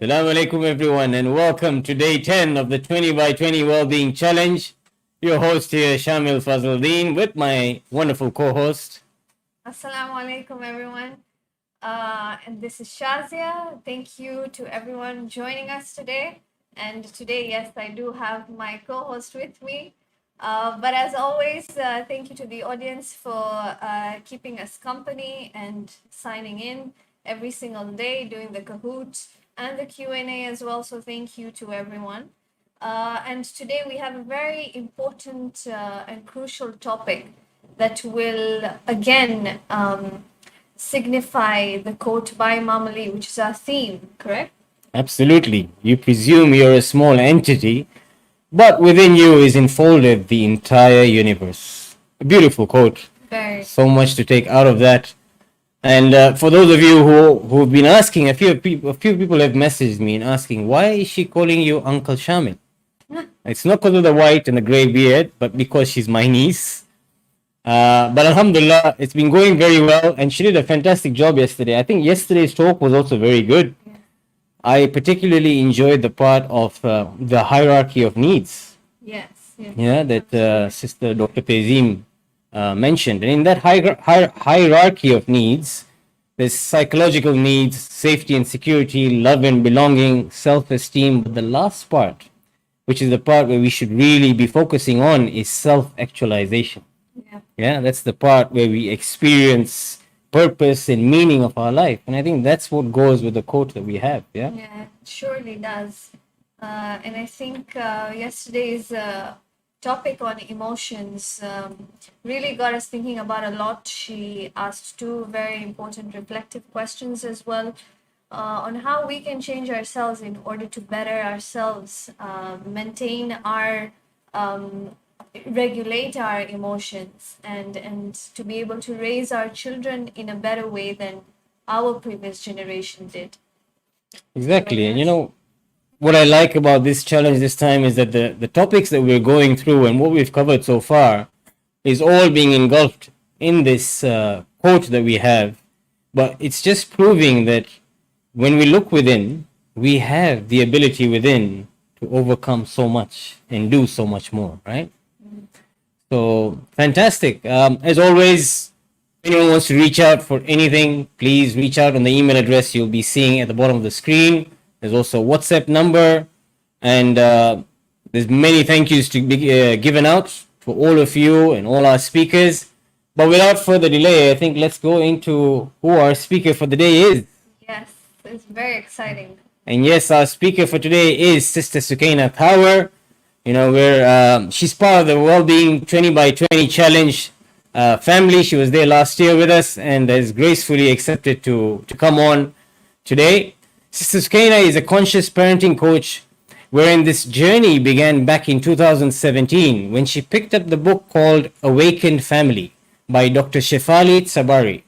Assalamu alaikum everyone and welcome to day 10 of the 20 by 20 Wellbeing Challenge. Your host here, Shamil Fazaldeen, with my wonderful co-host. Assalamu alaikum, everyone. And this is Shazia. Thank you to everyone joining us today. And today, yes, I do have my co host with me. But as always, thank you to the audience for keeping us company and signing in every single day, doing the Kahoot and the Q&A as well. So thank you to everyone. And today we have a very important and crucial topic that will again signify the quote by Mamali, which is our theme, correct? Absolutely. You presume you're a small entity, but within you is enfolded the entire universe. A beautiful quote. Very. So much to take out of that. And for those of you who've been asking, a few people have messaged me and asking, why is she calling you Uncle Shamil? It's not because of the white and the grey beard, but because she's my niece. But Alhamdulillah, it's been going very well, and she did a fantastic job yesterday. I think yesterday's talk was also very good. I particularly enjoyed the part of the hierarchy of needs. Yes. Yeah, that Sister Dr. Tezim mentioned. And in that hierarchy of needs, there's psychological needs, safety and security, love and belonging, self-esteem. But the last part, which is the part where we should really be focusing on, is self-actualization. Yeah, that's the part where we experience purpose and meaning of our life. And I think that's what goes with the quote that we have. Yeah, it surely does. And I think yesterday's topic on emotions really got us thinking about a lot. She asked two very important reflective questions as well on how we can change ourselves in order to better ourselves, maintain our regulate our emotions and to be able to raise our children in a better way than our previous generation did. exactly. And you know, what I like about this challenge this time is that the topics that we're going through and what we've covered so far is all being engulfed in this quote that we have. But it's just proving that when we look within, we have the ability within to overcome so much and do so much more, right? So fantastic. As always, if anyone wants to reach out for anything, please reach out on the email address you'll be seeing at the bottom of the screen. There's also a WhatsApp number, and there's many thank yous to be given out for all of you and all our speakers. But without further delay, I think let's go into who our speaker for the day is. Yes, it's very exciting. And yes, our speaker for today is Sister Sukaina Thawar. You know, she's part of the Wellbeing 20 by 20 Challenge family. She was there last year with us and has gracefully accepted to come on today. Sister Sukaina is a conscious parenting coach, wherein this journey began back in 2017 when she picked up the book called Awakened Family by Dr. Shefali Tsabari,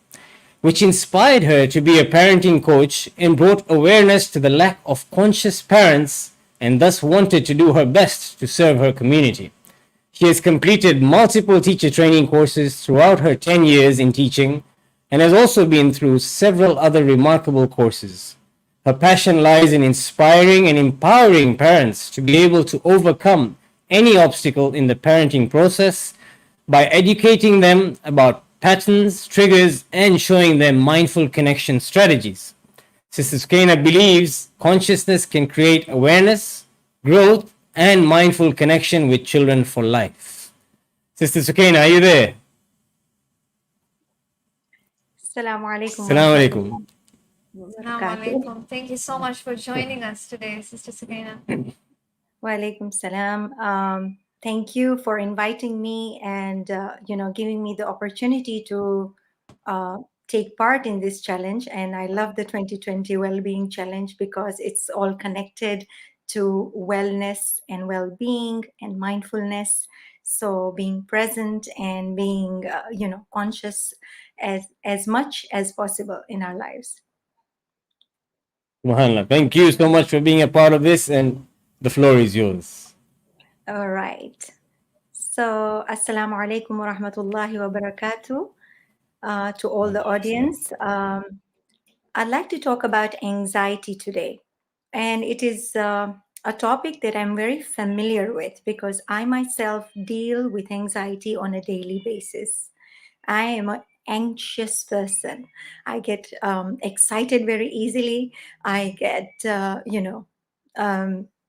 which inspired her to be a parenting coach and brought awareness to the lack of conscious parents, and thus wanted to do her best to serve her community. She has completed multiple teacher training courses throughout her 10 years in teaching and has also been through several other remarkable courses. Her passion lies in inspiring and empowering parents to be able to overcome any obstacle in the parenting process by educating them about patterns, triggers, and showing them mindful connection strategies. Sister Sukaina believes consciousness can create awareness, growth, and mindful connection with children for life. Sister Sukaina, are you there? Assalamu alaikum. Assalamu alaikum. Assalamu alaikum. Thank you so much for joining us today, Sister Sukaina. Wa alaikum salam. Thank you for inviting me and giving me the opportunity to take part in this challenge. And I love the 2020 Wellbeing Challenge because it's all connected to wellness and well-being and mindfulness. So being present and being conscious as much as possible in our lives. Subhanallah. Thank you so much for being a part of this, and the floor is yours. All right. So, Assalamu alaikum wa rahmatullahi wa barakatuh to all the audience. I'd like to talk about anxiety today. And it is a topic that I'm very familiar with because I myself deal with anxiety on a daily basis. I am an anxious person. I get excited very easily. I get,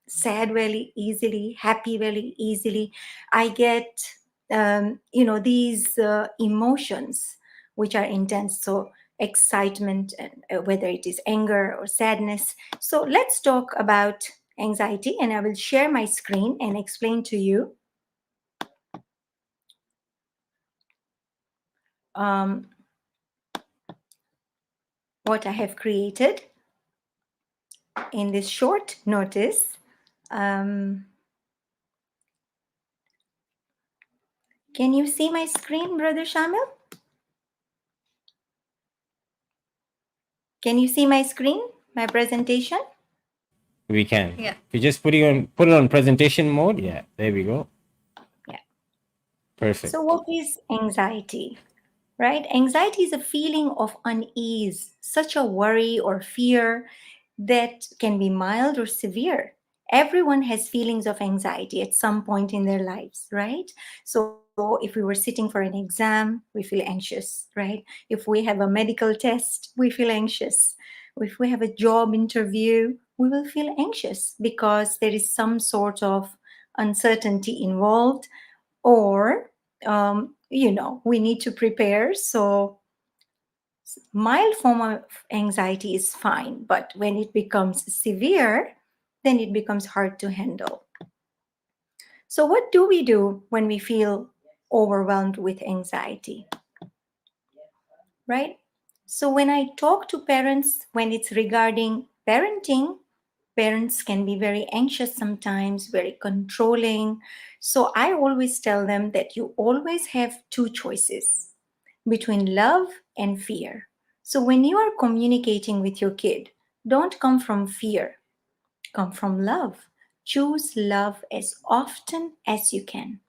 sad very easily, happy very easily. I get, these emotions which are intense. So, excitement, and whether it is anger or sadness. So, let's talk about anxiety, and I will share my screen and explain to you. Um, what I have created in this short notice. Um, can you see my screen, Brother Shamil? Can you see my screen, my presentation? We can. Yeah. If you just put it on presentation mode, yeah, there we go. Yeah. Perfect. So, what is anxiety? Right? Anxiety is a feeling of unease, such a worry or fear that can be mild or severe. Everyone has feelings of anxiety at some point in their lives, right? So, if we were sitting for an exam, we feel anxious, right? If we have a medical test, we feel anxious. If we have a job interview, we will feel anxious because there is some sort of uncertainty involved, or we need to prepare. So mild form of anxiety is fine, but when it becomes severe, then it becomes hard to handle. So what do we do when we feel overwhelmed with anxiety, right? So when I talk to parents, when it's regarding parenting, parents can be very anxious sometimes, very controlling. So I always tell them that you always have two choices between love and fear. So when you are communicating with your kid, don't come from fear, come from love. Choose love as often as you can.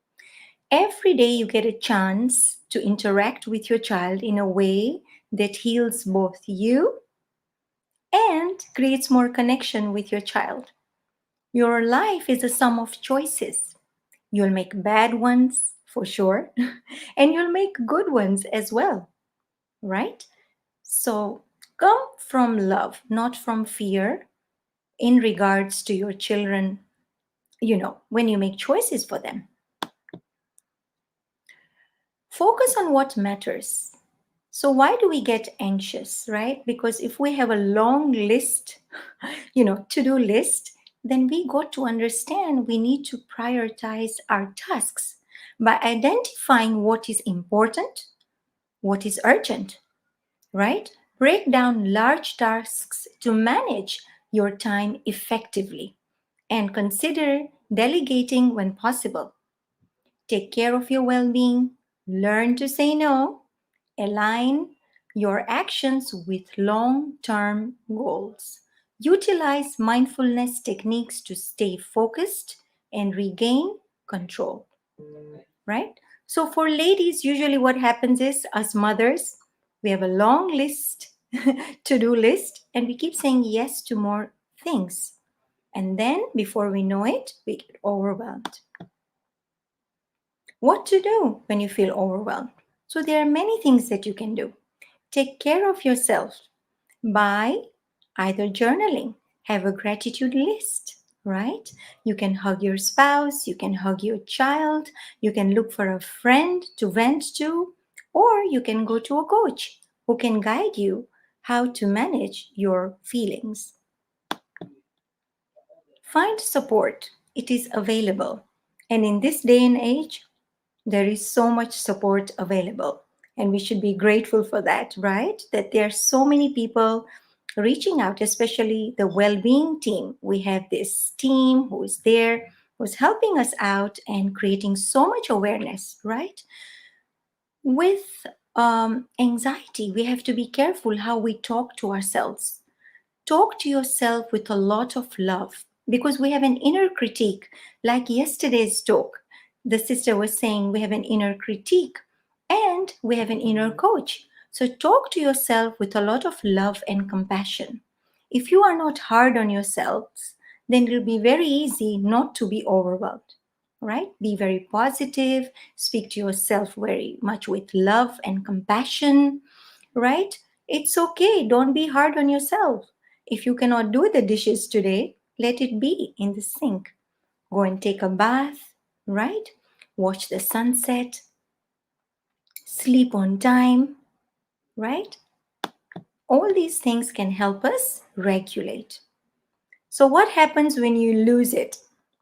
Every day you get a chance to interact with your child in a way that heals both you and creates more connection with your child. Your life is a sum of choices. You'll make bad ones for sure, and you'll make good ones as well, right? So come from love, not from fear, in regards to your children, when you make choices for them. Focus on what matters. So, why do we get anxious, right? Because if we have a long list, to do list, then we got to understand we need to prioritize our tasks by identifying what is important, what is urgent, right? Break down large tasks to manage your time effectively and consider delegating when possible. Take care of your well being, learn to say no, align your actions with long term goals. Utilize mindfulness techniques to stay focused and regain control, right? So, for ladies, usually what happens is, as mothers, we have a long list, to do list, and we keep saying yes to more things. And then, before we know it, we get overwhelmed. What to do when you feel overwhelmed? So, there are many things that you can do. Take care of yourself by either journaling, have a gratitude list, right? You can hug your spouse, you can hug your child, you can look for a friend to vent to, or you can go to a coach who can guide you how to manage your feelings. Find support, it is available. And in this day and age, there is so much support available. And we should be grateful for that, right? That there are so many people reaching out, especially the well-being team. We have this team who is there, who's helping us out and creating so much awareness, right? With anxiety, we have to be careful how we talk to ourselves. Talk to yourself with a lot of love because we have an inner critique. Like yesterday's talk, the sister was saying we have an inner critique and we have an inner coach. So talk to yourself with a lot of love and compassion. If you are not hard on yourselves, then it will be very easy not to be overwhelmed, right? Be very positive, speak to yourself very much with love and compassion, right? It's okay. Don't be hard on yourself. If you cannot do the dishes today, let it be in the sink. Go and take a bath, right? Watch the sunset, sleep on time, right? All these things can help us regulate. So, what happens when you lose it,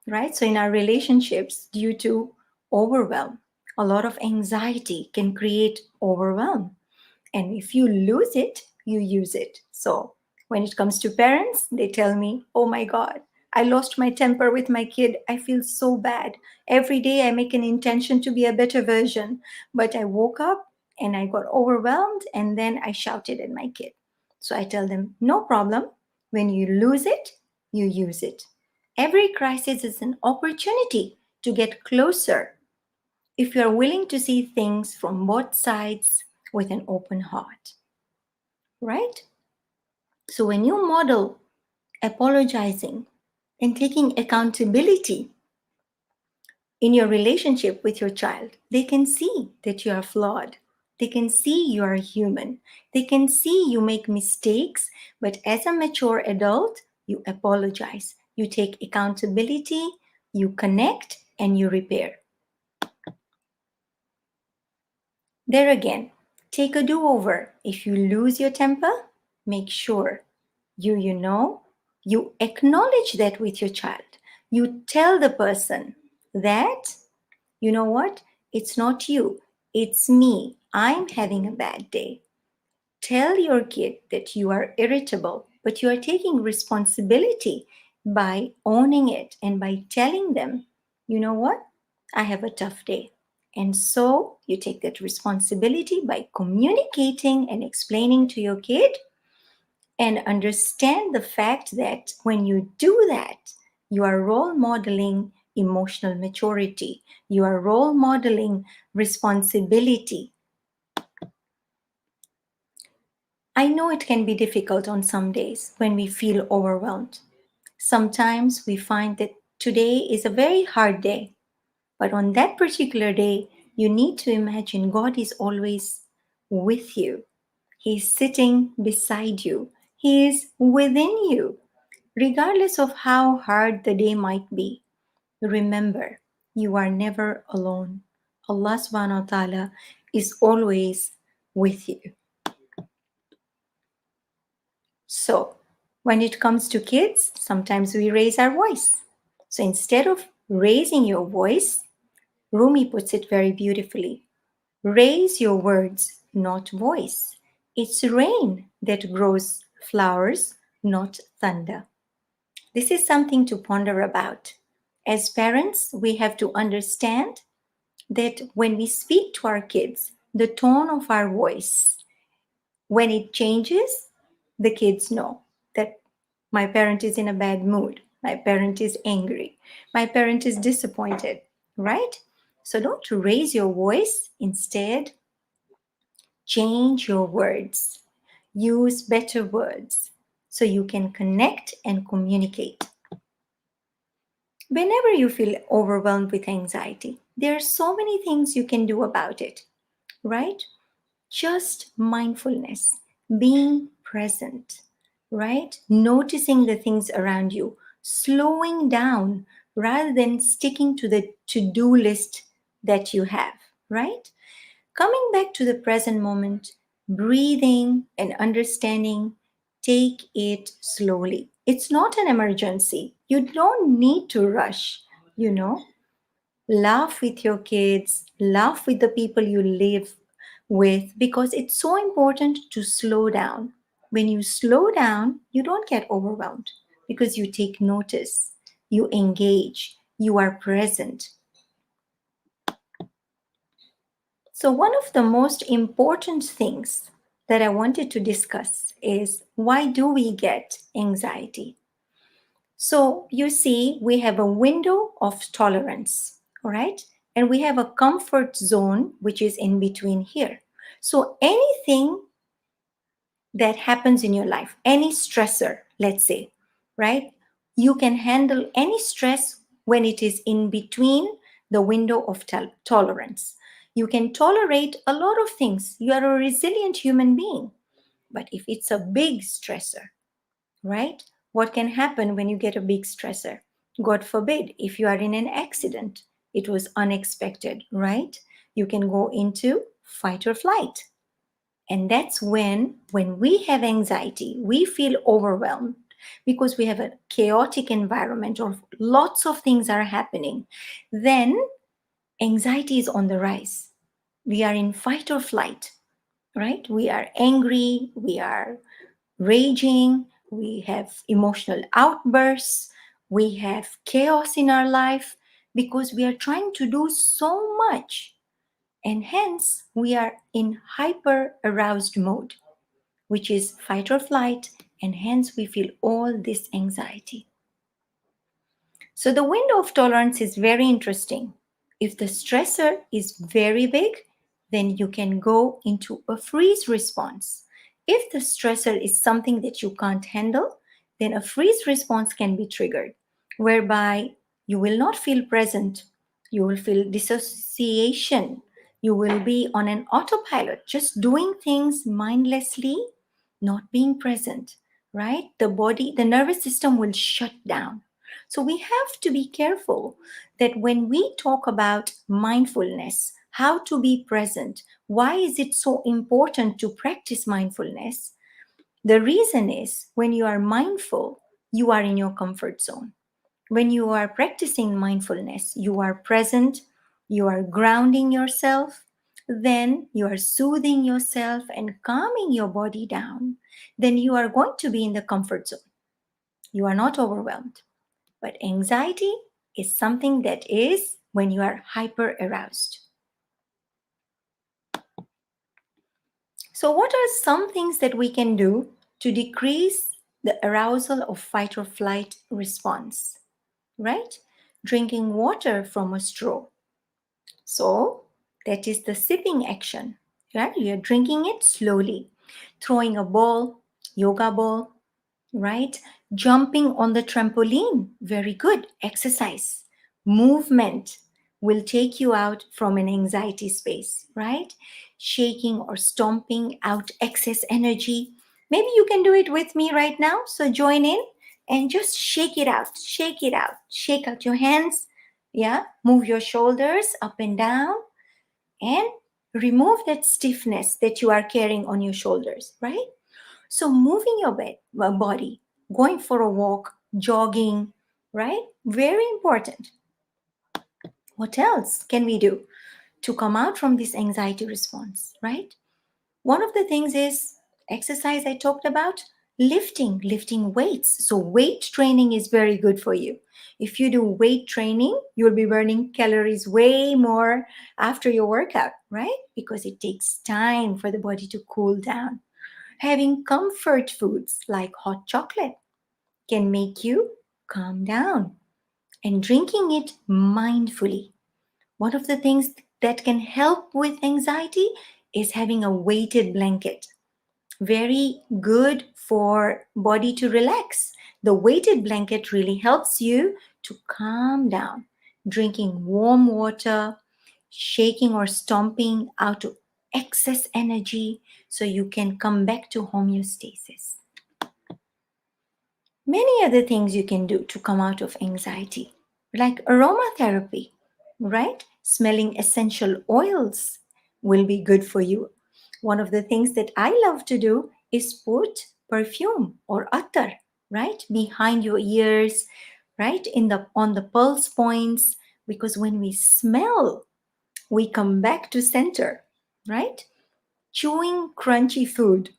right? So, in our relationships, due to overwhelm, a lot of anxiety can create overwhelm. And if you lose it, you use it. So when it comes to parents, they tell me, oh my God, I lost my temper with my kid. I feel so bad. Every day I make an intention to be a better version. But I woke up and I got overwhelmed and then I shouted at my kid. So I tell them, no problem. When you lose it, you use it. Every crisis is an opportunity to get closer if you are willing to see things from both sides with an open heart, right? So when you model apologizing and taking accountability in your relationship with your child, they can see that you are flawed. They can see you are human. They can see you make mistakes, but as a mature adult, you apologize. You take accountability, you connect, and you repair. There again, take a do over. If you lose your temper, make sure you acknowledge that with your child. You tell the person that, you know what, it's not you, it's me. I'm having a bad day. Tell your kid that you are irritable, but you are taking responsibility by owning it and by telling them, you know what, I have a tough day. And so you take that responsibility by communicating and explaining to your kid and understand the fact that when you do that, you are role modeling emotional maturity, you are role modeling responsibility. I know it can be difficult on some days when we feel overwhelmed. Sometimes we find that today is a very hard day, but on that particular day, you need to imagine God is always with you. He's sitting beside you, He is within you. Regardless of how hard the day might be, remember you are never alone. Allah subhanahu wa ta'ala is always with you. So, when it comes to kids, sometimes we raise our voice. So, instead of raising your voice, Rumi puts it very beautifully. Raise your words, not voice. It's rain that grows flowers, not thunder. This is something to ponder about. As parents, we have to understand that when we speak to our kids, the tone of our voice, when it changes, the kids know that my parent is in a bad mood, my parent is angry, my parent is disappointed, right? So don't raise your voice. Instead, change your words. Use better words so you can connect and communicate. Whenever you feel overwhelmed with anxiety, there are so many things you can do about it, right? Just mindfulness, being present, right? Noticing the things around you, slowing down rather than sticking to the to do list that you have, right? Coming back to the present moment, breathing and understanding, take it slowly. It's not an emergency. You don't need to rush, you know. Laugh with your kids, laugh with the people you live with, because it's so important to slow down. When you slow down, you don't get overwhelmed because you take notice, you engage, you are present. So, one of the most important things that I wanted to discuss is why do we get anxiety? So, you see, we have a window of tolerance, all right? And we have a comfort zone, which is in between here. So, anything that happens in your life, any stressor, let's say, right? You can handle any stress when it is in between the window of tolerance. You can tolerate a lot of things. You are a resilient human being. But if it's a big stressor, right? What can happen when you get a big stressor? God forbid, if you are in an accident, it was unexpected, right? You can go into fight or flight. And that's when we have anxiety, we feel overwhelmed because we have a chaotic environment or lots of things are happening. Then anxiety is on the rise. We are in fight or flight, right? We are angry, we are raging, we have emotional outbursts, we have chaos in our life because we are trying to do so much. And hence, we are in hyper aroused mode, which is fight or flight, and hence we feel all this anxiety. So, the window of tolerance is very interesting. If the stressor is very big, then you can go into a freeze response. If the stressor is something that you can't handle, then a freeze response can be triggered, whereby you will not feel present, you will feel dissociation, you will be on an autopilot, just doing things mindlessly, not being present, right? The body, the nervous system will shut down. So we have to be careful that when we talk about mindfulness, how to be present, why is it so important to practice mindfulness? The reason is when you are mindful, you are in your comfort zone. When you are practicing mindfulness, you are present, you are grounding yourself, then you are soothing yourself and calming your body down. Then you are going to be in the comfort zone. You are not overwhelmed. But anxiety is something that is when you are hyper aroused. So, what are some things that we can do to decrease the arousal of fight or flight response? Right? Drinking water from a straw. So, that is the sipping action. Right? You're drinking it slowly. Throwing a ball, yoga ball, right? Jumping on the trampoline, very good exercise. Movement will take you out from an anxiety space, right? Shaking or stomping out excess energy. Maybe you can do it with me right now. So join in and just shake it out, shake it out, shake out your hands. Yeah, move your shoulders up and down and remove that stiffness that you are carrying on your shoulders, right? So moving your body, going for a walk, jogging, right? Very important. What else can we do to come out from this anxiety response, right? One of the things is exercise I talked about, lifting weights. So weight training is very good for you. If you do weight training, you'll be burning calories way more after your workout, right? Because it takes time for the body to cool down. Having comfort foods like hot chocolate can make you calm down and drinking it mindfully. One of the things that can help with anxiety is having a weighted blanket. Very good for body to relax. The weighted blanket really helps you to calm down. Drinking warm water, shaking or stomping out excess energy so you can come back to homeostasis. Many other things you can do to come out of anxiety, like aromatherapy, right? Smelling essential oils will be good for you. One of the things that I love to do is put perfume or attar, right? Behind your ears, right? In the on the pulse points, because when we smell, we come back to center, right? Chewing crunchy food,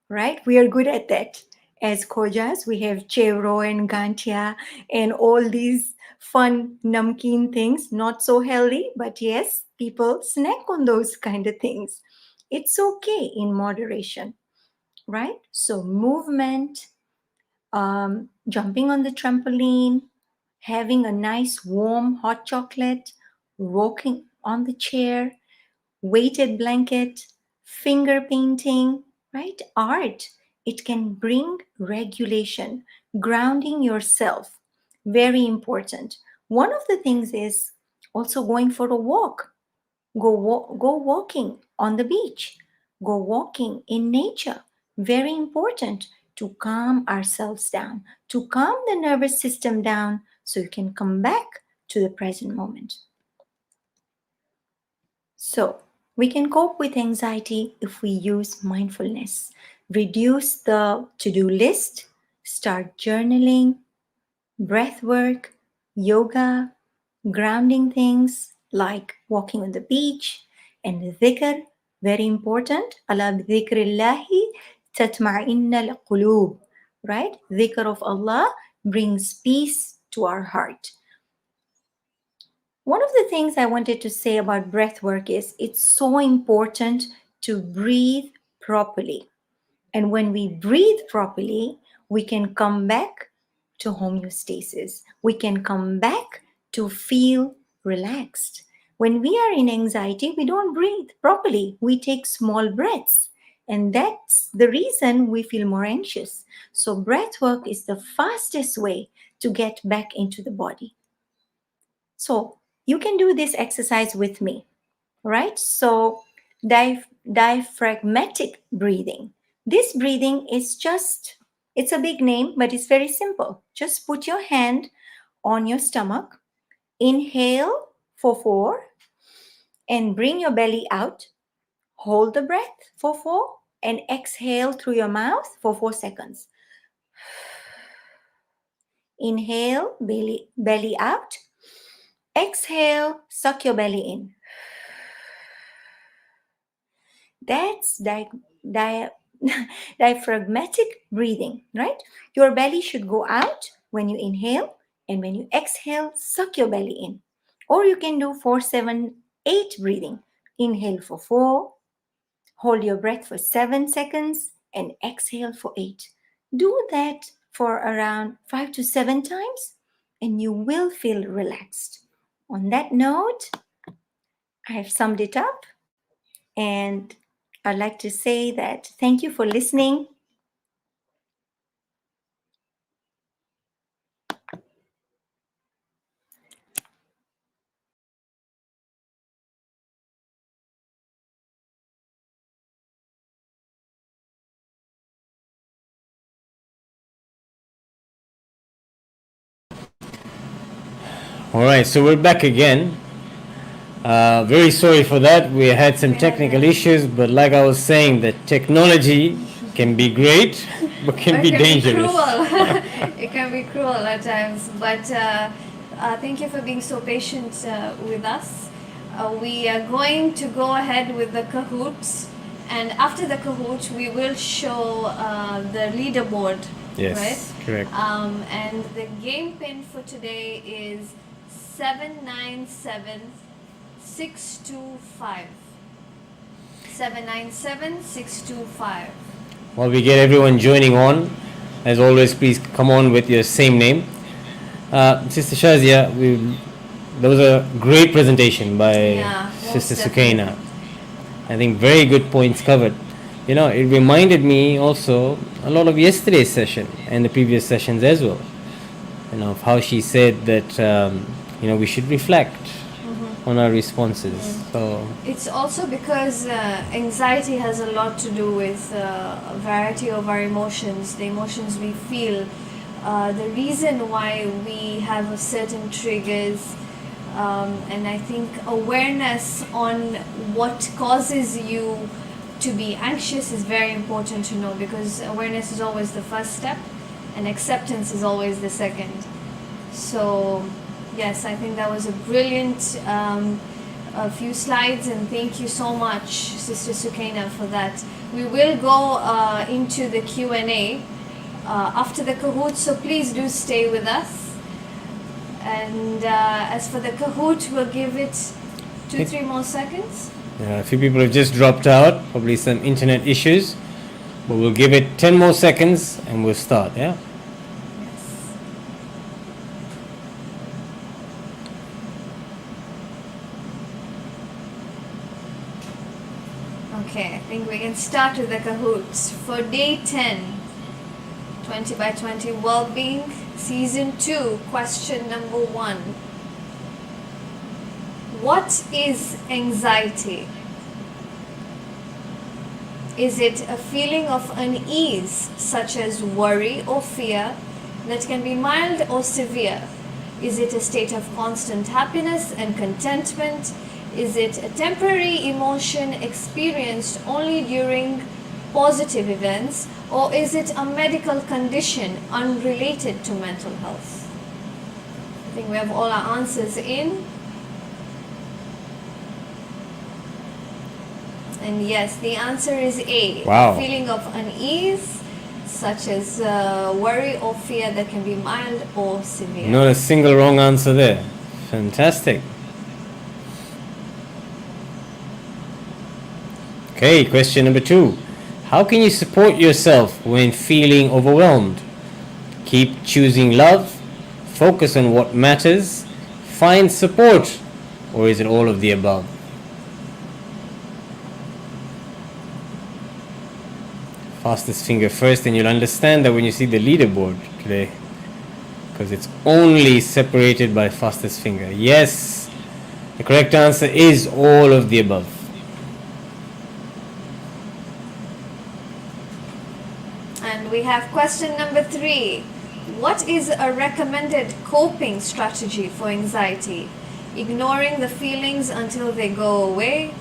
right? We are good at that. As Khojas, we have chevro and gantia and all these fun namkeen things, not so healthy, but yes, people snack on those kind of things. It's okay in moderation, right? So movement, jumping on the trampoline, having a nice warm hot chocolate, rocking on the chair, weighted blanket, finger painting, right? Art It can bring regulation, grounding yourself. Very important. One of the things is also going for a walk. Go walking on the beach. Go walking in nature. Very important to calm ourselves down, to calm the nervous system down so you can come back to the present moment. So, we can cope with anxiety if we use mindfulness. Reduce the to do list, start journaling, breath work, yoga, grounding things like walking on the beach, and dhikr, very important. Ala bidhikrillahi tatma'inna al-qulub, right? Dhikr of Allah brings peace to our heart. One of the things I wanted to say about breath work is it's so important to breathe properly. And when we breathe properly, we can come back to homeostasis. We can come back to feel relaxed. When we are in anxiety, we don't breathe properly. We take small breaths. And that's the reason we feel more anxious. So, breath work is the fastest way to get back into the body. So, you can do this exercise with me, right? So, diaphragmatic breathing. This breathing is just, it's a big name, but it's very simple. Just put your hand on your stomach, inhale for 4, and bring your belly out. Hold the breath for 4, and exhale through your mouth for 4 seconds. Inhale, belly out. Exhale, suck your belly in. That's diaphragmatic breathing, right? Your belly should go out when you inhale, and when you exhale, suck your belly in. Or you can do 4-7-8 breathing. Inhale for 4, hold your breath for 7 seconds, and exhale for 8. Do that for around 5 to 7 times, and you will feel relaxed. On that note, I have summed it up, and I'd like to say that thank you for listening. All right, so we're back again. Very sorry for that. We had some technical issues, but like I was saying, that technology can be great, but can be dangerous. It can be cruel at times. But thank you for being so patient with us. We are going to go ahead with the Kahoots. And after the Kahoot, we will show the leaderboard. Yes, right? correct. And the game pin for today is 797 625. 797 625. While we get everyone joining on, as always, please come on with your same name. Sister Shazia, that was a great presentation by Sister Sukaina. I think very good points covered. You know, it reminded me also a lot of yesterday's session and the previous sessions as well. You know, of how she said that, we should reflect on our responses. So it's also because anxiety has a lot to do with a variety of our emotions, the emotions we feel, the reason why we have certain triggers, and I think awareness on what causes you to be anxious is very important to know, because awareness is always the first step and acceptance is always the second. So yes, I think that was a brilliant a few slides, and thank you so much, Sister Sukaina, for that. We will go into the Q&A after the Kahoot, so please do stay with us. And as for the Kahoot, we'll give it 2-3 more seconds. a few people have just dropped out, probably some internet issues, but we'll give it 10 more seconds and we'll start, yeah? Okay, I think we can start with the Kahoots. For day 10, 20 by 20 Wellbeing, Season 2, question number 1. What is anxiety? Is it a feeling of unease, such as worry or fear, that can be mild or severe? Is it a state of constant happiness and contentment? Is it a temporary emotion experienced only during positive events? Or is it a medical condition unrelated to mental health? I think we have all our answers in. And yes, the answer is A. Wow. A feeling of unease, such as worry or fear that can be mild or severe. Not a single wrong answer there. Fantastic. Okay, question number 2. How can you support yourself when feeling overwhelmed? Keep choosing love, focus on what matters, find support, or is it all of the above? Fastest finger first, and you'll understand that when you see the leaderboard today, because it's only separated by fastest finger. Yes, the correct answer is all of the above. And we have question number 3. What is a recommended coping strategy for anxiety? Ignoring the feelings until they go away,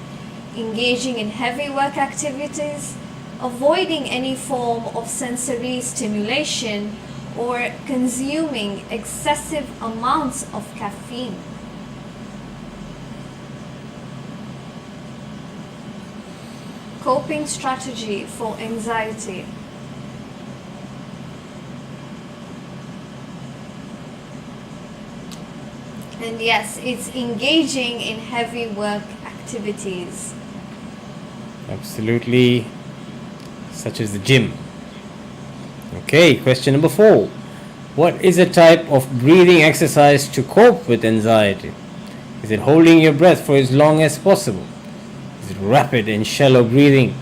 engaging in heavy work activities, avoiding any form of sensory stimulation, or consuming excessive amounts of caffeine. Coping strategy for anxiety. And yes, it's engaging in heavy work activities. Absolutely, such as the gym. Okay, question number 4. What is a type of breathing exercise to cope with anxiety? Is it holding your breath for as long as possible? Is it rapid and shallow breathing?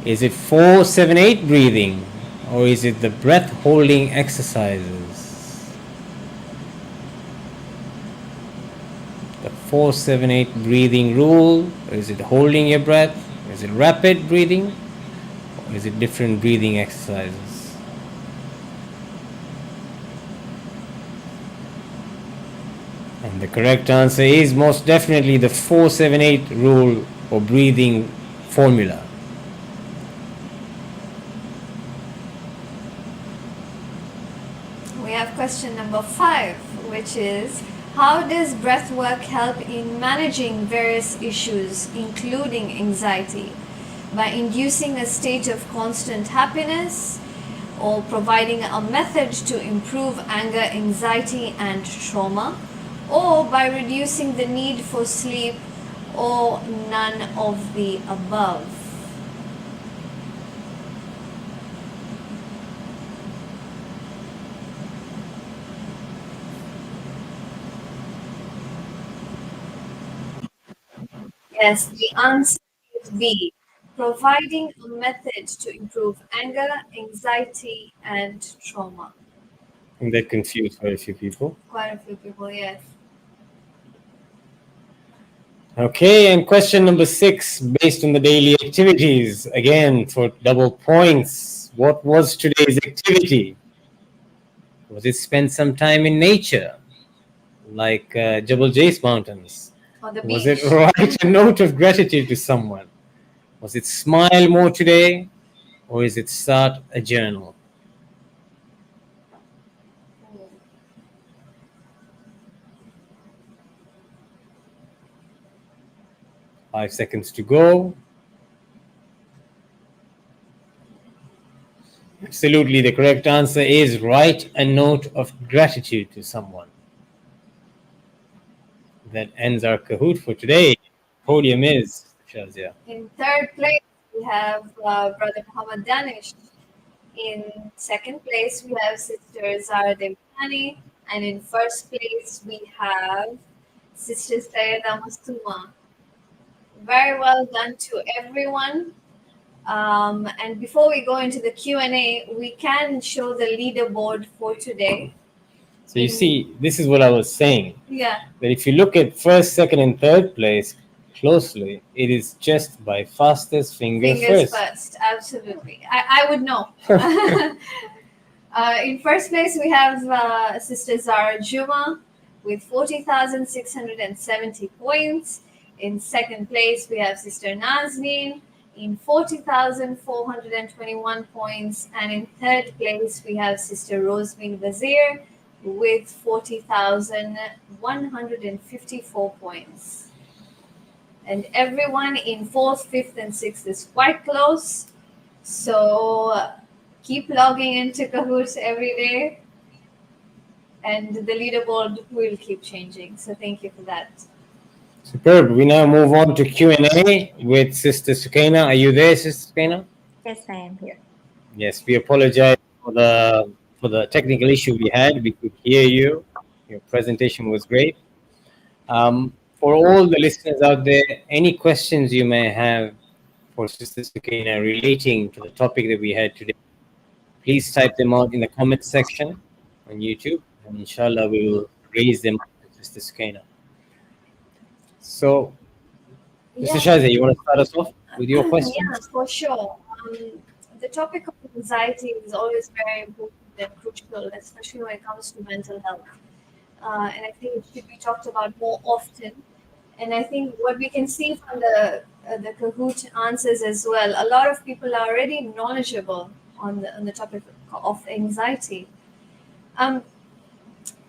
Is it 4-7-8 breathing? Or is it the breath holding exercises? The 4-7-8 breathing rule. Or is it holding your breath? Is it rapid breathing? Or is it different breathing exercises? And the correct answer is most definitely the 4-7-8 rule or breathing formula. We have question number 5, which is, how does breath work help in managing various issues, including anxiety? By inducing a state of constant happiness, or providing a method to improve anger, anxiety, and trauma, or by reducing the need for sleep, or none of the above. Yes, the answer is B. Providing a method to improve anger, anxiety, and trauma. I think that confused quite a few people. Quite a few people, yes. Okay, and question number 6, based on the daily activities, again for double points. What was today's activity? Was it spend some time in nature, like Jabal Jais Mountains? Or the Was beach. it write a note of gratitude to someone? Was it smile more today? Or is it start a journal? Hmm. 5 seconds to go. Absolutely, the correct answer is write a note of gratitude to someone. That ends our Kahoot for today. Podium is Shazia. In third place, we have Brother Muhammad Danish. In second place, we have Sister Zara Demani. And in first place, we have Sister Sayeda Mastuma. Very well done to everyone. And before we go into the Q&A, we can show the leaderboard for today. So you see, this is what I was saying. Yeah. That if you look at first, second, and third place closely, it is just by fastest fingers Fingers first. first, absolutely. I would know. In first place, we have Sister Zara Juma with 40,670 points. In second place, we have Sister Nazneen in 40,421 points. And in third place, we have Sister Rosemary Wazir with 40,154 points. And everyone in fourth, fifth, and sixth is quite close. So keep logging into Kahoot every day, and the leaderboard will keep changing. So thank you for that. Superb. We now move on to Q&A with Sister Sukaina. Are you there, Sister Sukaina? Yes, I am here. Yes, we apologize for the technical issue we had. We could hear you. Your presentation was great. For all the listeners out there, any questions you may have for Sister Sukaina relating to the topic that we had today, please type them out in the comment section on YouTube, and inshallah we will raise them up to Sister Sukaina. So, Mr. Shazia, you want to start us off with your question? Yeah, for sure. The topic of anxiety is always very important and crucial, especially when it comes to mental health. And I think it should be talked about more often. And I think what we can see from the Kahoot answers as well, a lot of people are already knowledgeable on the topic of anxiety.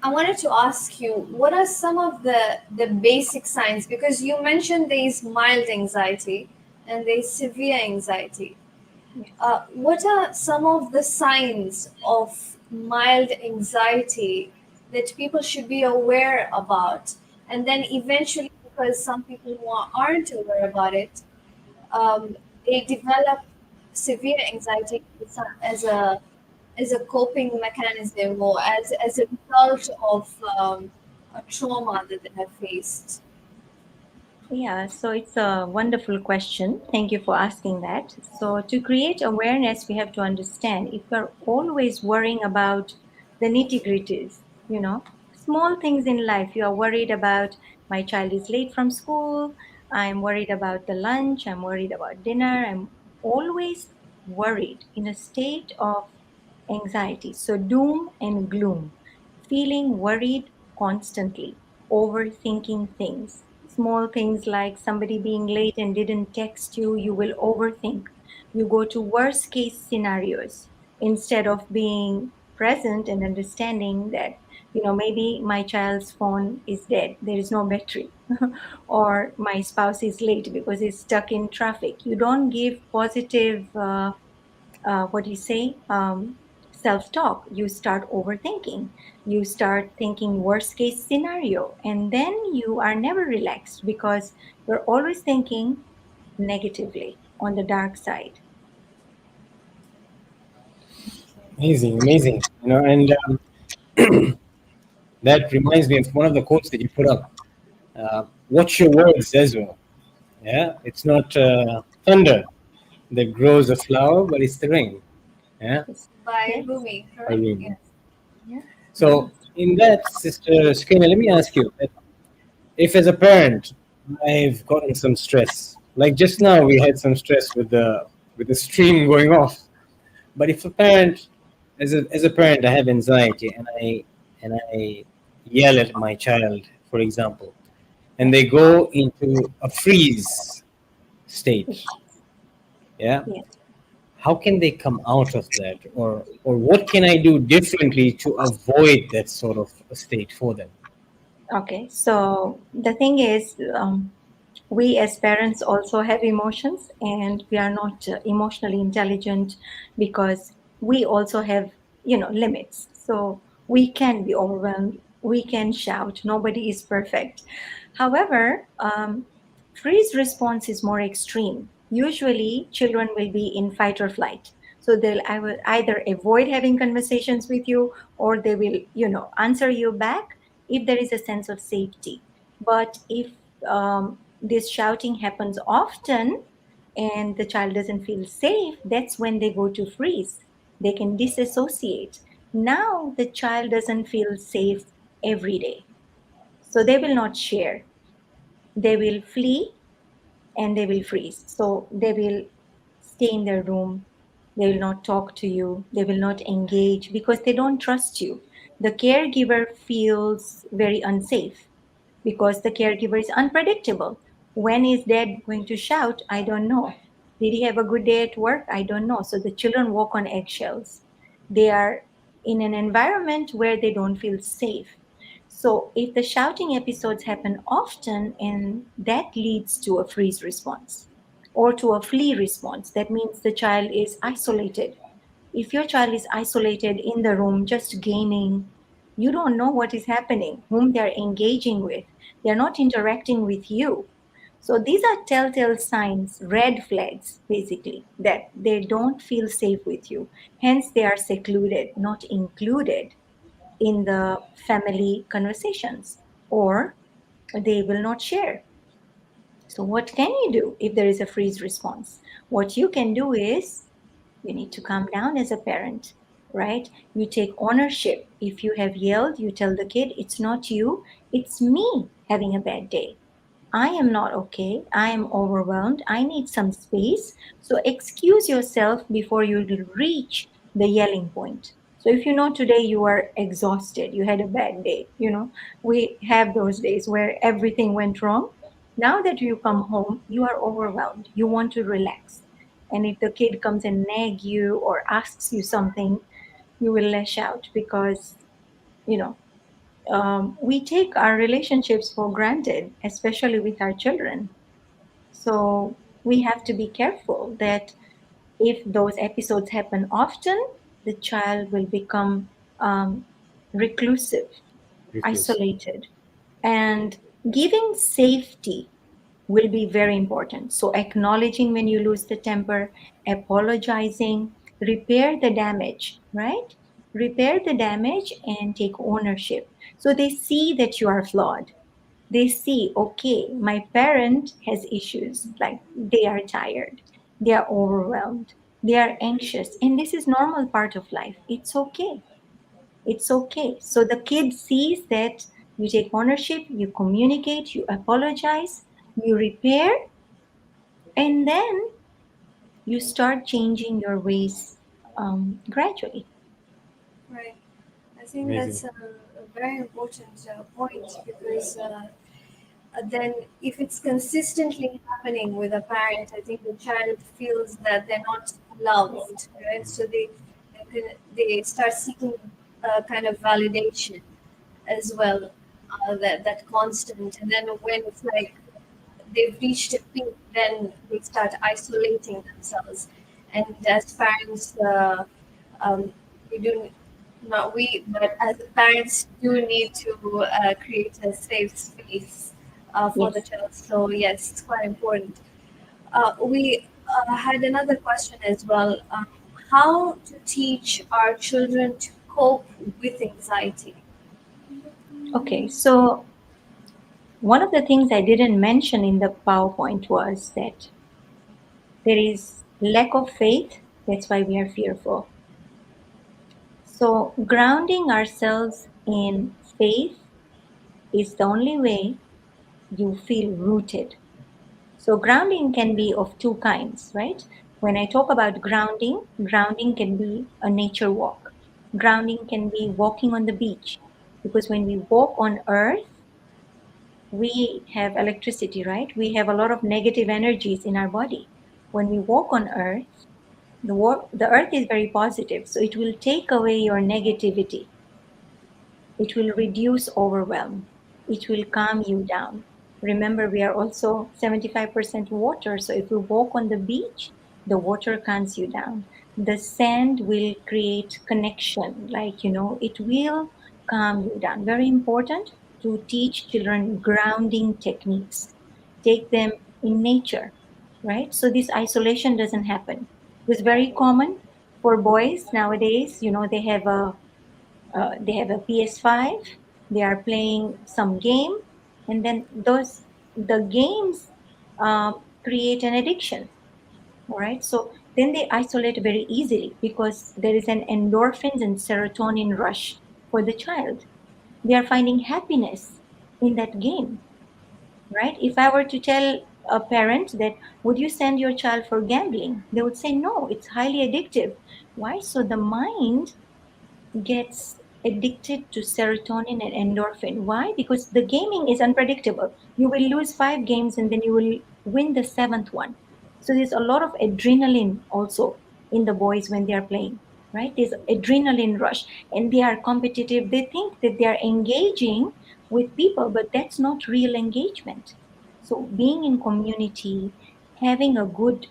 I wanted to ask you, what are some of the basic signs? Because you mentioned there is mild anxiety and there is severe anxiety. What are some of the signs of mild anxiety that people should be aware about? And then eventually, because some people who aren't aware about it, they develop severe anxiety as a coping mechanism or as a result of a trauma that they have faced. Yeah, so it's a wonderful question. Thank you for asking that. So, to create awareness, we have to understand if we're always worrying about the nitty gritties, small things in life. You are worried about my child is late from school, I'm worried about the lunch, I'm worried about dinner, I'm always worried in a state of anxiety. So, doom and gloom, feeling worried constantly, overthinking things. Small things like somebody being late and didn't text you, you will overthink. You go to worst case scenarios instead of being present and understanding that, maybe my child's phone is dead, there is no battery, or my spouse is late because he's stuck in traffic. You don't give positive what do you say self-talk. You start overthinking, you start thinking worst case scenario, and then you are never relaxed because you're always thinking negatively on the dark side. Amazing, amazing. And that reminds me of one of the quotes that you put up. Watch your words as well. Yeah, it's not thunder that grows a flower, but it's the rain. Yeah, Yes. By Yes. Rumi, I correct? mean. Yes. Yeah. So, in that, Sister Skina, let me ask you: if as a parent, I've gotten some stress, like just now we had some stress with the stream going off. But if a parent, as a parent, I have anxiety and I yell at my child, for example, and they go into a freeze state. Yeah, Yes. how can they come out of that, or what can I do differently to avoid that sort of a state for them? Okay, so the thing is, we as parents also have emotions, and we are not emotionally intelligent because we also have, limits. So we can be overwhelmed, we can shout. Nobody is perfect. However, freeze response is more extreme. Usually, children will be in fight or flight. So they'll either avoid having conversations with you, or they will, answer you back if there is a sense of safety. But if this shouting happens often and the child doesn't feel safe, that's when they go to freeze. They can disassociate. Now the child doesn't feel safe every day. So they will not share. They will flee and they will freeze. So they will stay in their room. They will not talk to you. They will not engage because they don't trust you. The caregiver feels very unsafe because the caregiver is unpredictable. When is dad going to shout? I don't know. Did he have a good day at work? I don't know. So the children walk on eggshells. They are in an environment where they don't feel safe. So if the shouting episodes happen often, and that leads to a freeze response or to a flee response, that means the child is isolated. If your child is isolated in the room just gaming, you don't know what is happening, whom they're engaging with. They're not interacting with you. So these are telltale signs, red flags, basically, that they don't feel safe with you. Hence, they are secluded, not included in the family conversations, or they will not share. So, what can you do if there is a freeze response? What you can do is you need to calm down as a parent, right? You take ownership. If you have yelled, you tell the kid, it's not you, it's me having a bad day. I am not okay. I am overwhelmed. I need some space. So excuse yourself before you reach the yelling point. So if you know today you are exhausted, you had a bad day, we have those days where everything went wrong. Now that you come home, you are overwhelmed. You want to relax. And if the kid comes and nag you or asks you something, you will lash out because, you know, we take our relationships for granted, especially with our children. So we have to be careful that if those episodes happen often, the child will become um, reclusive, Recluse. isolated, and giving safety will be very important. So, acknowledging when you lose the temper, apologizing, repair the damage, right? Repair the damage and take ownership. So, they see that you are flawed. They see, okay, my parent has issues, like they are tired, they are overwhelmed, they are anxious, and this is normal part of life. It's okay. It's okay. So the kid sees that you take ownership, you communicate, you apologize, you repair, and then you start changing your ways gradually. Right. I think Amazing. that's a very important point because then if it's consistently happening with a parent, I think the child feels that they're not loved, right? So they start seeking kind of validation as well, that constant. And then when it's like they've reached a peak, then they start isolating themselves. And as parents, we do not we, but as parents do need to create a safe space for the Yes. child. So yes, it's quite important. We had another question as well. How to teach our children to cope with anxiety? Okay. So one of the things I didn't mention in the PowerPoint was that there is lack of faith. That's why we are fearful. So grounding ourselves in faith is the only way you feel rooted. So grounding can be of two kinds, right? When I talk about grounding, grounding can be a nature walk. Grounding can be walking on the beach, because when we walk on earth, we have electricity, right? We have a lot of negative energies in our body. When we walk on earth, the earth is very positive, so it will take away your negativity. It will reduce overwhelm. It will calm you down. Remember, we are also 75% water. So if you walk on the beach, the water calms you down. The sand will create connection, it will calm you down. Very important to teach children grounding techniques. Take them in nature, right? So this isolation doesn't happen. It's very common for boys nowadays. They have a PS5, they are playing some game, and then the games create an addiction. All right. So then they isolate very easily because there is an endorphins and serotonin rush for the child. They are finding happiness in that game, right? If I were to tell a parent that would you send your child for gambling, they would say no, it's highly addictive. Why? So the mind gets addicted to serotonin and endorphin. Why? Because the gaming is unpredictable. You will lose 5 games and then you will win the seventh one. So there's a lot of adrenaline also in the boys when they are playing, right? There's adrenaline rush and they are competitive. They think that they are engaging with people, but that's not real engagement. So being in community, having a good,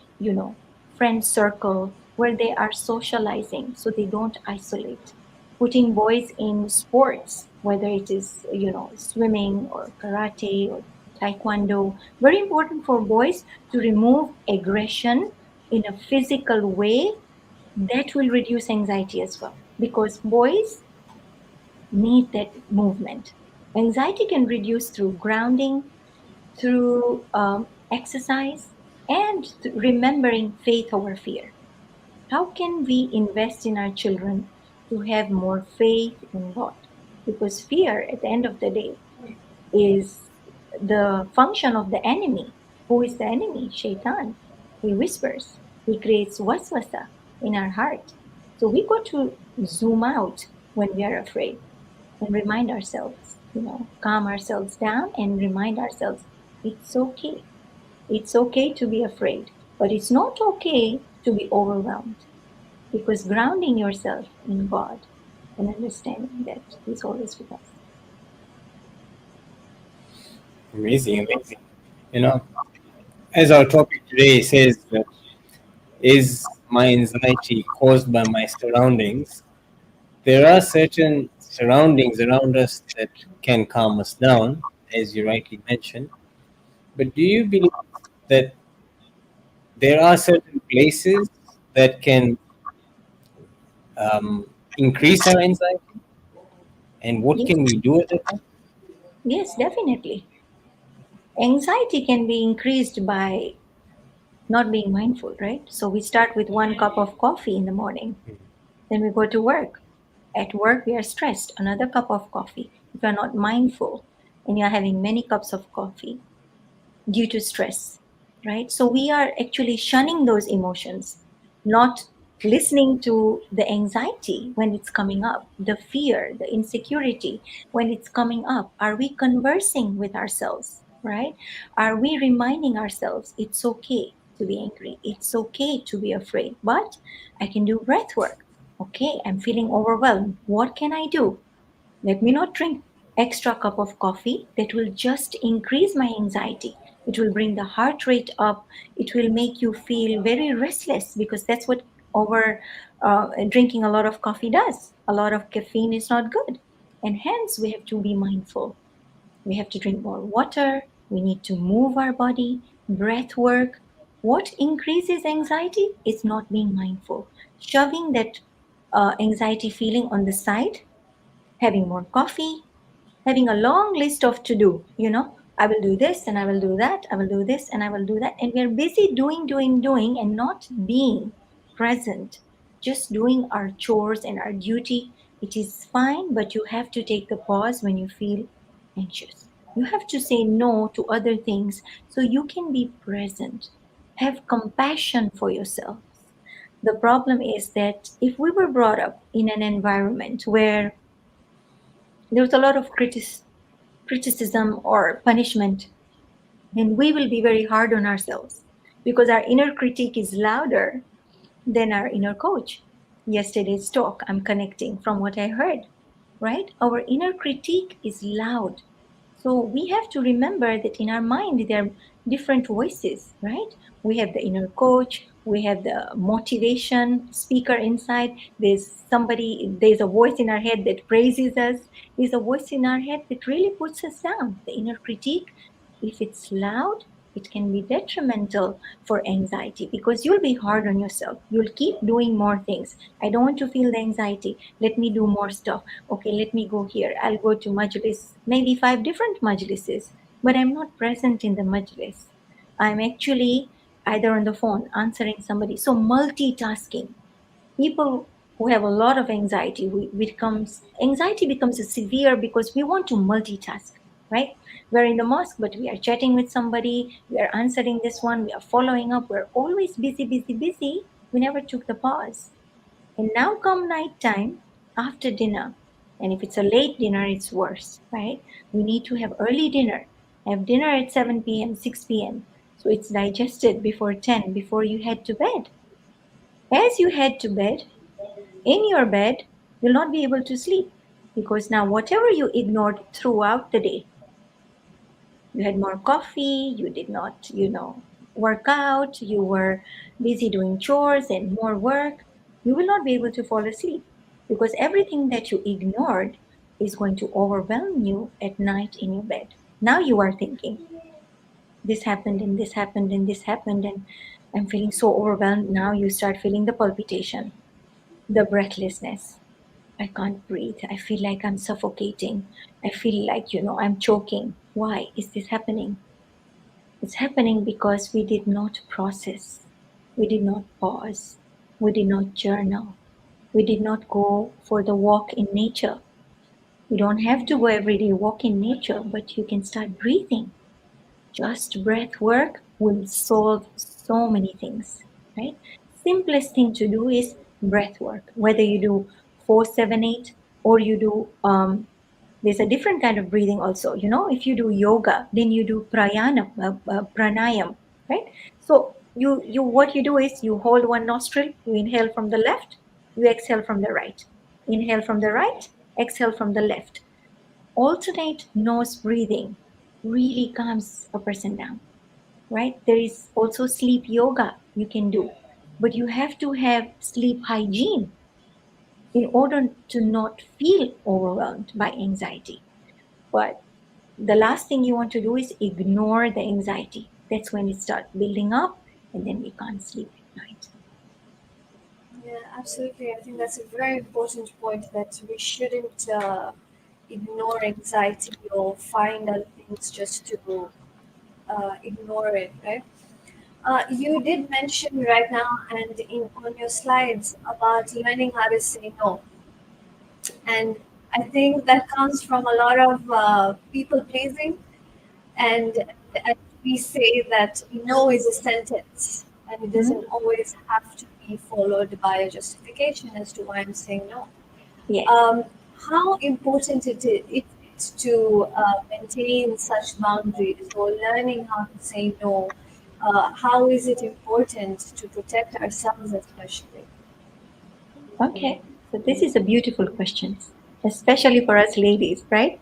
friend circle where they are socializing so they don't isolate, putting boys in sports, whether it is, swimming or karate or taekwondo. Very important for boys to remove aggression in a physical way that will reduce anxiety as well because boys need that movement. Anxiety can reduce through grounding, through exercise, and remembering faith over fear. How can we invest in our children to have more faith in God? Because fear, at the end of the day, is the function of the enemy. Who is the enemy? Shaitan. He whispers, he creates waswasa in our heart. So we got to zoom out when we are afraid and remind ourselves, calm ourselves down and remind ourselves it's okay. It's okay to be afraid, but it's not okay to be overwhelmed because grounding yourself in God and understanding that He's always with us. Amazing, amazing. You know, as our topic today says, that is my anxiety caused by my surroundings? There are certain surroundings around us that can calm us down, as you rightly mentioned. But do you believe that there are certain places that can increase our anxiety? And what Yes, can we do at that time? yes, definitely. Anxiety can be increased by not being mindful, right? So we start with 1 cup of coffee in the morning, then we go to work. At work, we are stressed, another cup of coffee. If you are not mindful and you are having many cups of coffee, due to stress, right? So we are actually shunning those emotions, not listening to the anxiety when it's coming up, the fear, the insecurity when it's coming up. Are we conversing with ourselves, right? Are we reminding ourselves it's okay to be angry? It's okay to be afraid, but I can do breath work. Okay, I'm feeling overwhelmed. What can I do? Let me not drink extra cup of coffee that will just increase my anxiety. It will bring the heart rate up. It will make you feel very restless because that's what over drinking a lot of coffee does. A lot of caffeine is not good. And hence we have to be mindful. We have to drink more water. We need to move our body, breath work. What increases anxiety is not being mindful. Shoving that anxiety feeling on the side, having more coffee, having a long list of to do, I will do this and I will do that, I will do this and I will do that. And we are busy doing, and not being present, just doing our chores and our duty. It is fine, but you have to take the pause when you feel anxious. You have to say no to other things so you can be present. Have compassion for yourself. The problem is that if we were brought up in an environment where there was a lot of criticism or punishment, then we will be very hard on ourselves because our inner critique is louder than our inner coach. Yesterday's talk, I'm connecting from what I heard, right? Our inner critique is loud. So we have to remember that in our mind, there are different voices, right? We have the inner coach, we have the motivation speaker inside. There's a voice in our head that praises us. There's a voice in our head that really puts us down. The inner critique, if it's loud, it can be detrimental for anxiety because you'll be hard on yourself. You'll keep doing more things. I don't want to feel the anxiety. Let me do more stuff. Okay, let me go here. I'll go to majlis, maybe 5 different majlises, but I'm not present in the majlis. I'm actually either on the phone answering somebody. So multitasking. People who have a lot of anxiety, anxiety becomes severe because we want to multitask, right? We're in the mosque, but we are chatting with somebody, we are answering this one, we are following up, we're always busy, busy, busy. We never took the pause. And now come night time after dinner. And if it's a late dinner, it's worse, right? We need to have early dinner. Have dinner at 7 p.m., 6 p.m. So it's digested before 10, before you head to bed. As you head to bed, in your bed, you'll not be able to sleep because now whatever you ignored throughout the day, you had more coffee, you did not, work out, you were busy doing chores and more work, you will not be able to fall asleep because everything that you ignored is going to overwhelm you at night in your bed. Now you are thinking, this happened and this happened and this happened, and I'm feeling so overwhelmed. Now you start feeling the palpitation, the breathlessness. I can't breathe. I feel like I'm suffocating. I feel like, I'm choking. Why is this happening? It's happening because we did not process. We did not pause. We did not journal. We did not go for the walk in nature. You don't have to go every day walk in nature, but you can start breathing. Just breath work will solve so many things, right? Simplest thing to do is breath work. Whether you do 4-7-8 or you do there's a different kind of breathing also. If you do yoga, then you do pranayam, right? So you what you do is you hold one nostril, you inhale from the left, you exhale from the right. Inhale from the right, exhale from the left. Alternate nose breathing really calms a person down, right? There is also sleep yoga you can do, but you have to have sleep hygiene in order to not feel overwhelmed by anxiety. But the last thing you want to do is ignore the anxiety. That's when it starts building up, and then we can't sleep at night. Yeah, absolutely. I think that's a very important point that we shouldn't ignore anxiety or find other things just to ignore it, right? You did mention right now and on your slides about learning how to say no. And I think that comes from a lot of people pleasing. And we say that no is a sentence and it Mhm. doesn't always have to be followed by a justification as to why I'm saying no. Yes. Um, how important it is to maintain such boundaries or learning how to say no? How is it important to protect ourselves, especially? Okay. So this is a beautiful question, especially for us ladies, right?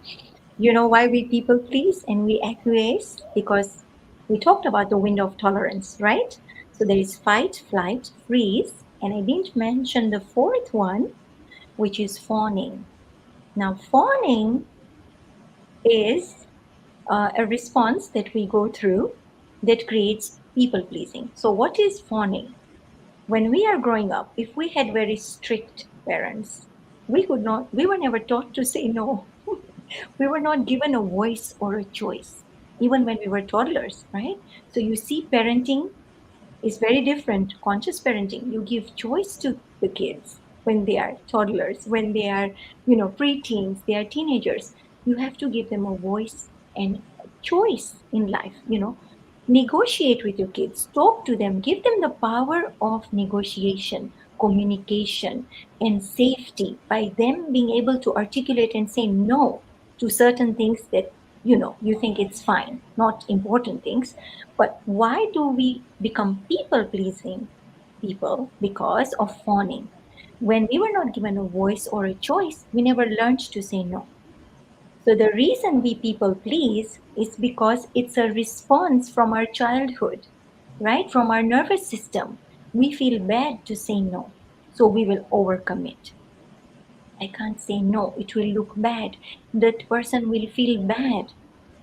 You know why we people please and we acquiesce? Because we talked about the window of tolerance, right? So there is fight, flight, freeze, and I didn't mention the fourth one, which is fawning. Now, fawning is a response that we go through that creates people pleasing. So, what is fawning? When we are growing up, if we had very strict parents, we were never taught to say no. We were not given a voice or a choice, even when we were toddlers, right? So, you see, parenting is very different. Conscious parenting, you give choice to the kids when they are toddlers, when they are, preteens, they are teenagers. You have to give them a voice and choice in life. Negotiate with your kids, talk to them, give them the power of negotiation, communication, and safety by them being able to articulate and say no to certain things that you think it's fine, not important things. But why do we become people pleasing people? Because of fawning. When we were not given a voice or a choice, we never learned to say no. So the reason we people please is because it's a response from our childhood, right? From our nervous system. We feel bad to say no. So we will overcommit. I can't say no. It will look bad. That person will feel bad.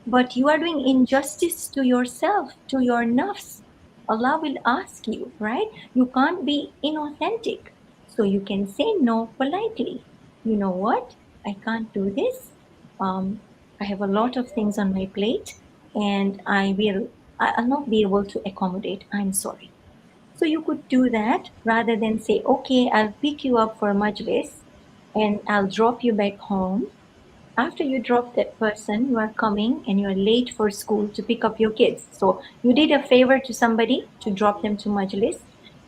But you are doing injustice to yourself, to your nafs. Allah will ask you, right? You can't be inauthentic. So you can say no politely. You know what? I can't do this. I have a lot of things on my plate and I will. I'll not be able to accommodate. I'm sorry. So you could do that rather than say, okay, I'll pick you up for majlis and I'll drop you back home. After you drop that person, you are coming and you are late for school to pick up your kids. So you did a favor to somebody to drop them to majlis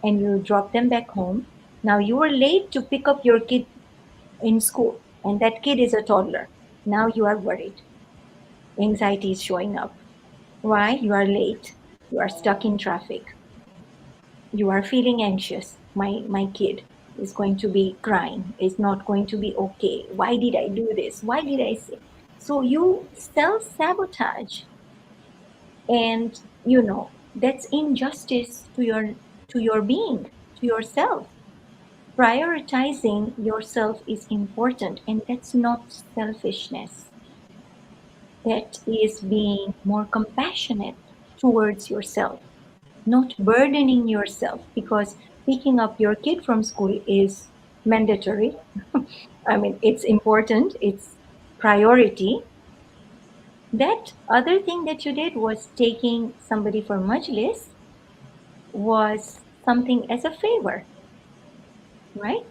and you drop them back home. Now you were late to pick up your kid in school and that kid is a toddler. Now you are worried. Anxiety is showing up. Why? You are late. You are stuck in traffic. You are feeling anxious. My kid is going to be crying. It's not going to be okay. Why did I do this? Why did I say? So you self-sabotage, and that's injustice to your being, to yourself. Prioritizing yourself is important, and that's not selfishness. That is being more compassionate towards yourself, not burdening yourself, because picking up your kid from school is mandatory. I mean, it's important, it's priority. That other thing that you did was taking somebody for majlis was something as a favor, right?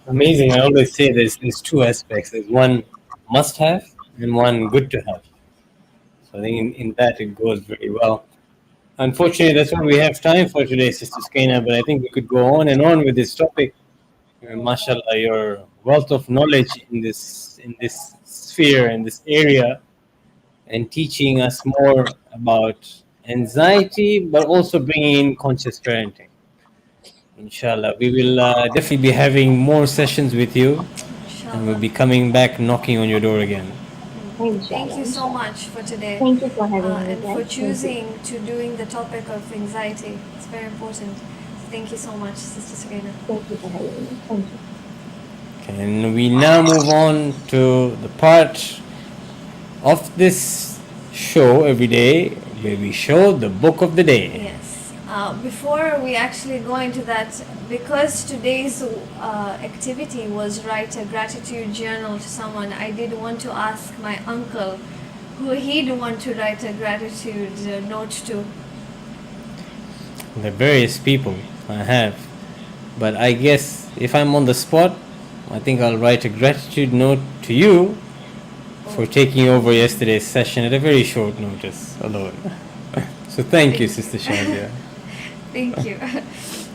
Amazing. I always say there's two aspects. There's one must have and one good to have. So I think in that it goes very well. Unfortunately, that's all we have time for today, Sister Sukaina, but I think we could go on and on with this topic. Mashallah, your wealth of knowledge in this sphere, in this area, and teaching us more about anxiety, but also bringing in conscious parenting. Inshallah, we will definitely be having more sessions with you, and we'll Inshallah. be coming back knocking on your door again. Thank Inshallah, you so inshallah. much for today, Thank you for having me, and for guys. Thank you. choosing to doing the topic of anxiety. It's very important. Thank you so much, Sister Sukaina. Thank you for having me. Thank you. Okay, and we now move on to the part of this show every day where we show the book of the day. Yes. Before we actually go into that, because today's activity was write a gratitude journal to someone, I did want to ask my uncle who he'd want to write a gratitude note to. The various people I have, but I guess if I'm on the spot, I think I'll write a gratitude note to you for taking over yesterday's session at a very short notice alone. So thank you, Sister Shazia. Thank you.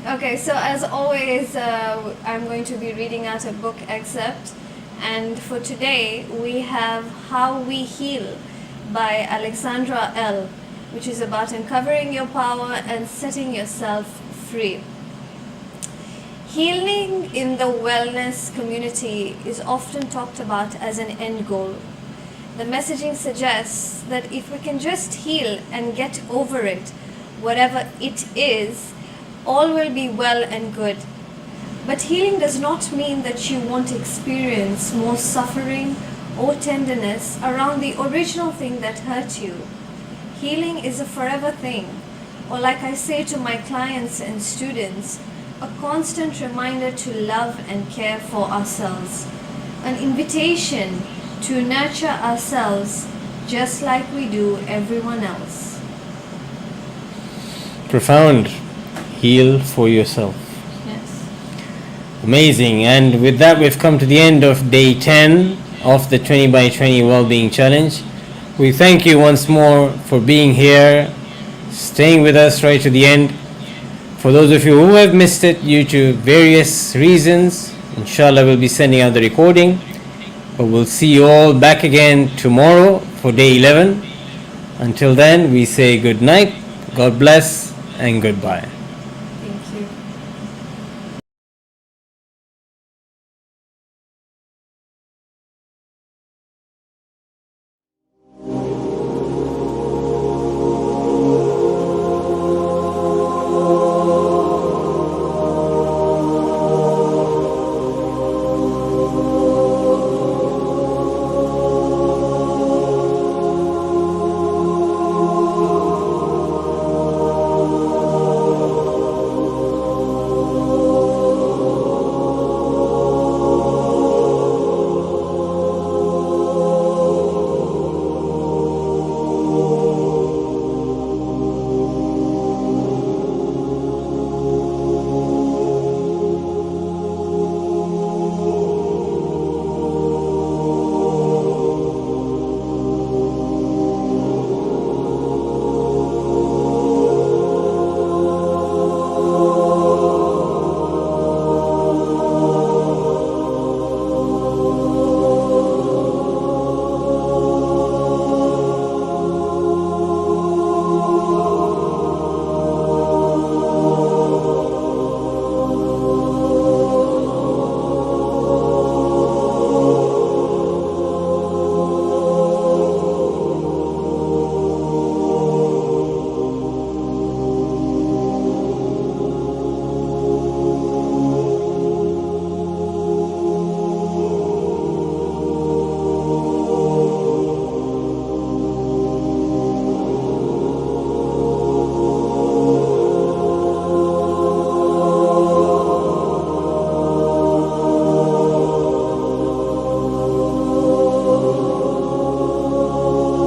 Okay, so as always, I'm going to be reading out a book excerpt. And for today, we have How We Heal by Alexandra L., which is about uncovering your power and setting yourself free. Healing in the wellness community is often talked about as an end goal. The messaging suggests that if we can just heal and get over it, whatever it is, all will be well and good. But healing does not mean that you won't experience more suffering or tenderness around the original thing that hurt you. Healing is a forever thing, or like I say to my clients and students, a constant reminder to love and care for ourselves, an invitation to nurture ourselves just like we do everyone else. Profound. Heal for yourself. Yes. Amazing. And with that, we've come to the end of day 10 of the 20 by 20 Wellbeing Challenge. We thank you once more for being here, staying with us right to the end. For those of you who have missed it due to various reasons, inshallah we'll be sending out the recording. But we'll see you all back again tomorrow for day 11. Until then, we say good night, God bless, and goodbye.